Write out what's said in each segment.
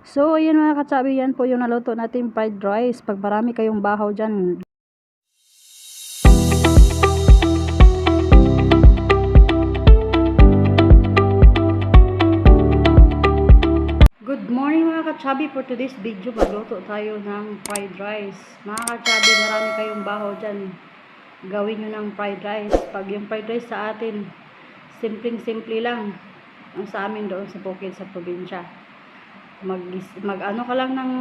So, ayan mga katsabi, yan po yung naluto natin fried rice. Pag marami kayong bahaw dyan. Good morning mga katsabi. For today's video, magluto tayo ng fried rice. Mga katsabi, marami kayong bahaw dyan. Gawin nyo ng fried rice. Pag yung fried rice sa atin, simpleng-simple lang. Ang sa amin doon sa bukid sa probinsya. Mag ano ka lang ng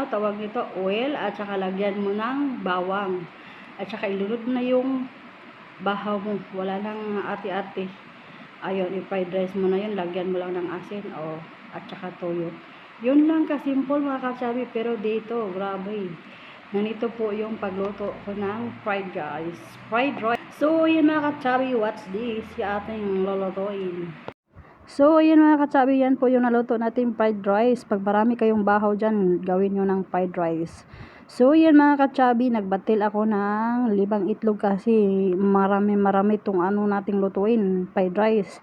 tawag nito, oil, at saka lagyan mo ng bawang, at saka ilunod mo na yung bahaw mo, wala nang ati-ati. Ayun, i-fried rice mo na yun, lagyan mo lang ng asin at saka toyo. Yun lang kasimple mga katsabi, pero dito grabe, ganito po yung pagluto ko ng fried rice. So yun mga katsabi, what's this yung ating lulutuin. So, ayan mga katsabi, yan po yung naluto natin fried rice. Pag marami kayong bahaw dyan, gawin nyo ng fried rice. So, ayan mga katsabi, nagbatil ako ng 5 itlog kasi marami itong nating lutuin, fried rice.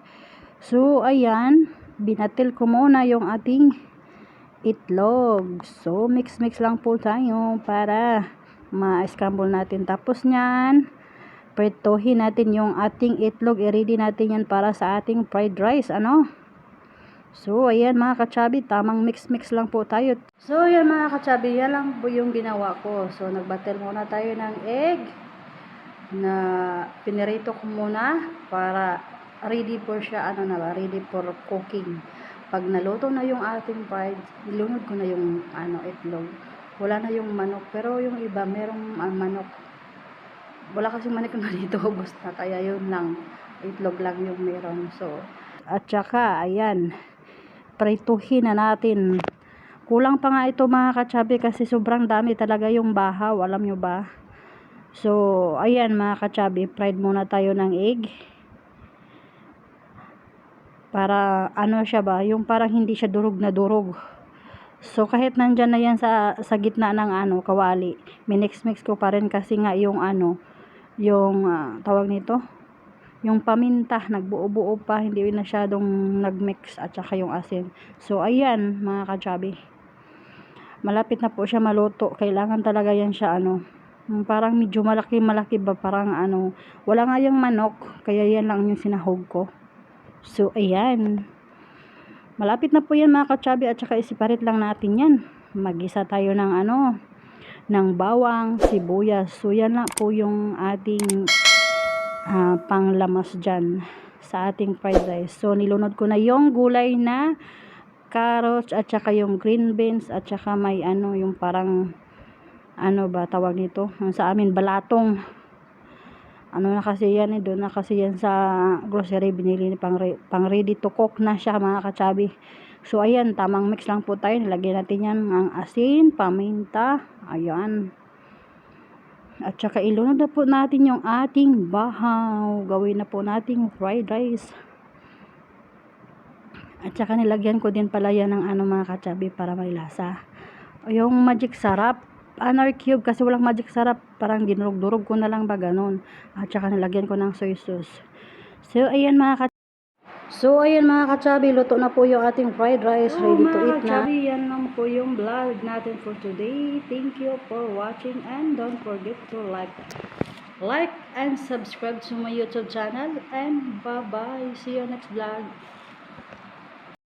So, ayan, binatil ko muna yung ating itlog. So, mix lang po tayo para ma-scramble natin. Tapos nyan, prituhin natin yung ating itlog. I-ready natin yan para sa ating fried rice. So, ayan mga katsabi, tamang mix lang po tayo. So, ayan mga katsabi, yan lang po yung ginawa ko. So, nagbatel muna tayo ng egg na pinirito ko muna para ready for siya, ready for cooking. Pag naluto na yung ating fried, ilunod ko na yung itlog. Wala na yung manok, pero yung iba merong manok. Wala kasi manik na dito, ubos na, kaya yun lang, itlog lang yung meron. So, at saka ayan, prituhin na natin. Kulang pa nga ito mga katsabi kasi sobrang dami talaga yung bahaw, alam nyo ba? So, ayan mga katsabi, fried muna tayo ng egg para siya ba, yung parang hindi siya durog na durog. So, kahit nandyan na yan sa gitna ng kawali, minix ko pa rin kasi nga yung yung tawag nito, yung paminta, nagbuo-buo pa, hindi masyadong nagmix, at saka yung asin. So, ayan mga katsabi, malapit na po siya maluto. Kailangan talaga yan siya parang medyo malaki ba, parang wala nga yung manok, kaya yan lang yung sinahog ko. So, ayan, malapit na po yan mga katsabi, at saka isiparit lang natin yan. Mag-isa tayo ng ng bawang, sibuyas. So, yan lang po yung ating panglamas dyan sa ating fried rice. So, nilunod ko na yung gulay na carrots, at saka yung green beans, at saka may yung parang ba tawag nito, sa amin balatong. Na kasi yan doon na kasi yan sa grocery, binili ni pang ready to cook na siya mga katsabi. So, ayan, tamang mix lang po tayo. Nilagyan natin yan ng asin, paminta, ayan. At saka ilunod na po natin yung ating bahaw. Gawin na po nating fried rice. At saka nilagyan ko din pala yan ng mga katsabi para may lasa. Yung magic sarap, cube, kasi walang magic sarap. Parang dinurog-durog ko na lang ba ganun. At saka nilagyan ko ng soy sauce. So, ayan mga katsabi, luto na po yung ating fried rice. Ready to eat na. Katsabi, yan lang po yung vlog natin for today. Thank you for watching, and don't forget to like and subscribe to my YouTube channel, and bye bye, see you next vlog.